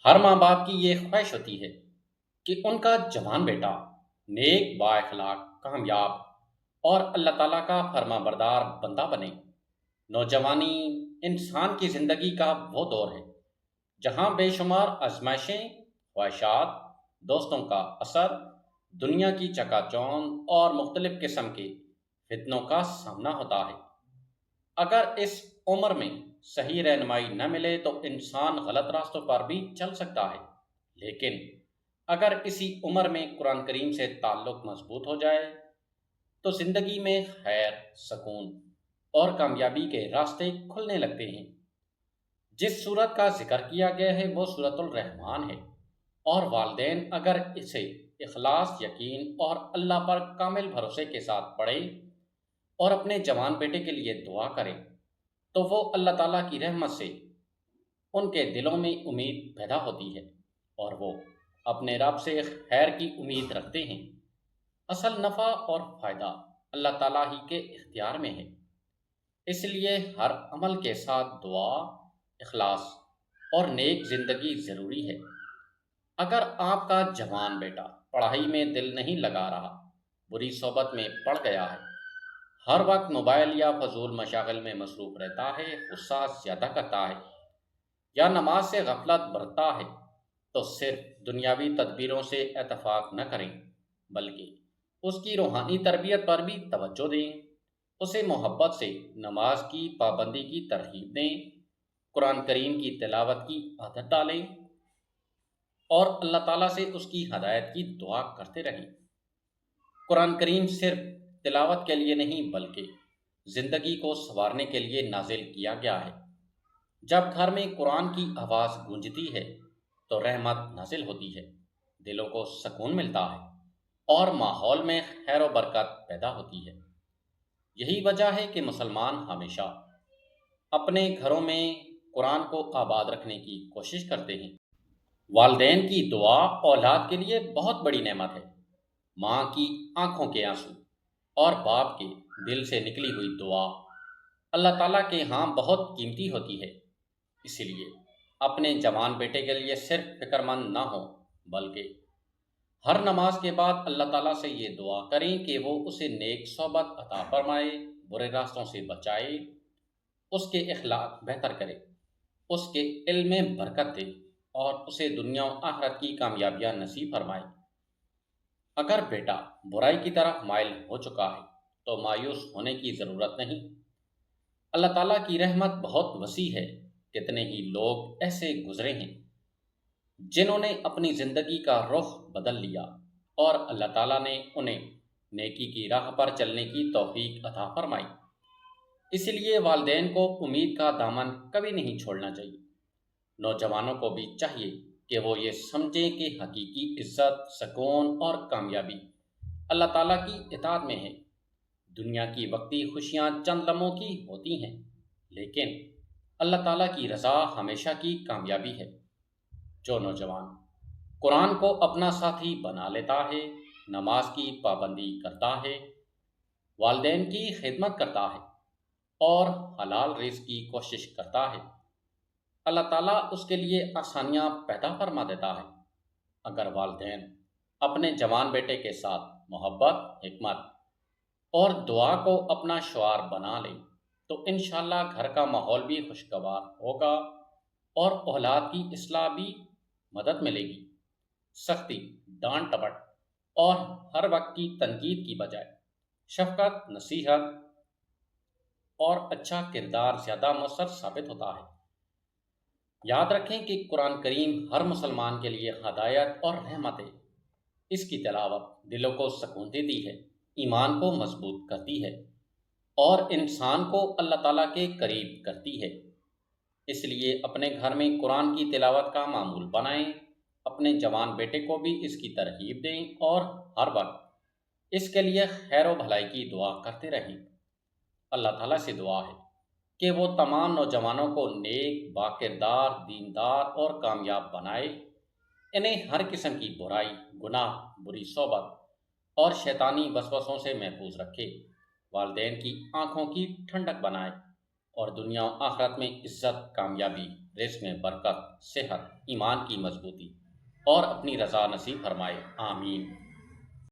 ہر ماں باپ کی یہ خواہش ہوتی ہے کہ ان کا جوان بیٹا نیک با اخلاق کامیاب اور اللہ تعالیٰ کا فرما بردار بندہ بنے۔ نوجوانی انسان کی زندگی کا وہ دور ہے جہاں بے شمار آزمائشیں، خواہشات، دوستوں کا اثر، دنیا کی چکا چوند اور مختلف قسم کے فتنوں کا سامنا ہوتا ہے۔ اگر اس عمر میں صحیح رہنمائی نہ ملے تو انسان غلط راستوں پر بھی چل سکتا ہے، لیکن اگر اسی عمر میں قرآن کریم سے تعلق مضبوط ہو جائے تو زندگی میں خیر، سکون اور کامیابی کے راستے کھلنے لگتے ہیں۔ جس صورت کا ذکر کیا گیا ہے وہ صورت الرحمن ہے، اور والدین اگر اسے اخلاص، یقین اور اللہ پر کامل بھروسے کے ساتھ پڑھیں اور اپنے جوان بیٹے کے لیے دعا کریں تو وہ اللہ تعالیٰ کی رحمت سے ان کے دلوں میں امید پیدا ہوتی ہے اور وہ اپنے رب سے خیر کی امید رکھتے ہیں۔ اصل نفع اور فائدہ اللہ تعالیٰ ہی کے اختیار میں ہے، اس لیے ہر عمل کے ساتھ دعا، اخلاص اور نیک زندگی ضروری ہے۔ اگر آپ کا جوان بیٹا پڑھائی میں دل نہیں لگا رہا، بری صحبت میں پڑ گیا ہے، ہر وقت موبائل یا فضول مشاغل میں مصروف رہتا ہے، غصہ زیادہ کرتا ہے یا نماز سے غفلت برتتا ہے، تو صرف دنیاوی تدبیروں سے اتفاق نہ کریں بلکہ اس کی روحانی تربیت پر بھی توجہ دیں۔ اسے محبت سے نماز کی پابندی کی ترغیب دیں، قرآن کریم کی تلاوت کی عادت ڈالیں اور اللہ تعالیٰ سے اس کی ہدایت کی دعا کرتے رہیں۔ قرآن کریم صرف تلاوت کے لیے نہیں بلکہ زندگی کو سنوارنے کے لیے نازل کیا گیا ہے۔ جب گھر میں قرآن کی آواز گونجتی ہے تو رحمت نازل ہوتی ہے، دلوں کو سکون ملتا ہے اور ماحول میں خیر و برکت پیدا ہوتی ہے۔ یہی وجہ ہے کہ مسلمان ہمیشہ اپنے گھروں میں قرآن کو آباد رکھنے کی کوشش کرتے ہیں۔ والدین کی دعا اولاد کے لیے بہت بڑی نعمت ہے۔ ماں کی آنکھوں کے آنسو اور باپ کے دل سے نکلی ہوئی دعا اللہ تعالیٰ کے ہاں بہت قیمتی ہوتی ہے۔ اسی لیے اپنے جوان بیٹے کے لیے صرف فکر مند نہ ہوں بلکہ ہر نماز کے بعد اللہ تعالیٰ سے یہ دعا کریں کہ وہ اسے نیک صحبت عطا فرمائے، برے راستوں سے بچائے، اس کے اخلاق بہتر کرے، اس کے علم میں برکت دے اور اسے دنیا و آخرت کی کامیابیاں نصیب فرمائے۔ اگر بیٹا برائی کی طرف مائل ہو چکا ہے تو مایوس ہونے کی ضرورت نہیں۔ اللہ تعالیٰ کی رحمت بہت وسیع ہے۔ کتنے ہی لوگ ایسے گزرے ہیں جنہوں نے اپنی زندگی کا رخ بدل لیا اور اللہ تعالیٰ نے انہیں نیکی کی راہ پر چلنے کی توفیق عطا فرمائی۔ اس لیے والدین کو امید کا دامن کبھی نہیں چھوڑنا چاہیے۔ نوجوانوں کو بھی چاہیے کہ وہ یہ سمجھیں کہ حقیقی عزت، سکون اور کامیابی اللہ تعالیٰ کی اطاعت میں ہے۔ دنیا کی وقتی خوشیاں چند لمحوں کی ہوتی ہیں، لیکن اللہ تعالیٰ کی رضا ہمیشہ کی کامیابی ہے۔ جو نوجوان قرآن کو اپنا ساتھی بنا لیتا ہے، نماز کی پابندی کرتا ہے، والدین کی خدمت کرتا ہے اور حلال رزق کی کوشش کرتا ہے، اللہ تعالیٰ اس کے لیے آسانیاں پیدا فرما دیتا ہے۔ اگر والدین اپنے جوان بیٹے کے ساتھ محبت، حکمت اور دعا کو اپنا شعار بنا لیں تو انشاءاللہ گھر کا ماحول بھی خوشگوار ہوگا اور اولاد کی اصلاح بھی مدد ملے گی۔ سختی، ڈانٹ ٹپٹ اور ہر وقت کی تنقید کی بجائے شفقت، نصیحت اور اچھا کردار زیادہ مؤثر ثابت ہوتا ہے۔ یاد رکھیں کہ قرآن کریم ہر مسلمان کے لیے ہدایت اور رحمت ہے۔ اس کی تلاوت دلوں کو سکون دیتی ہے، ایمان کو مضبوط کرتی ہے اور انسان کو اللہ تعالیٰ کے قریب کرتی ہے۔ اس لیے اپنے گھر میں قرآن کی تلاوت کا معمول بنائیں، اپنے جوان بیٹے کو بھی اس کی ترغیب دیں اور ہر وقت اس کے لیے خیر و بھلائی کی دعا کرتے رہیں۔ اللہ تعالیٰ سے دعا ہے کہ وہ تمام نوجوانوں کو نیک، باکردار، دیندار اور کامیاب بنائے، انہیں ہر قسم کی برائی، گناہ، بری صحبت اور شیطانی وسوسوں سے محفوظ رکھے، والدین کی آنکھوں کی ٹھنڈک بنائے اور دنیا و آخرت میں عزت، کامیابی، رزق میں برکت، صحت، ایمان کی مضبوطی اور اپنی رضا نصیب فرمائے، آمین۔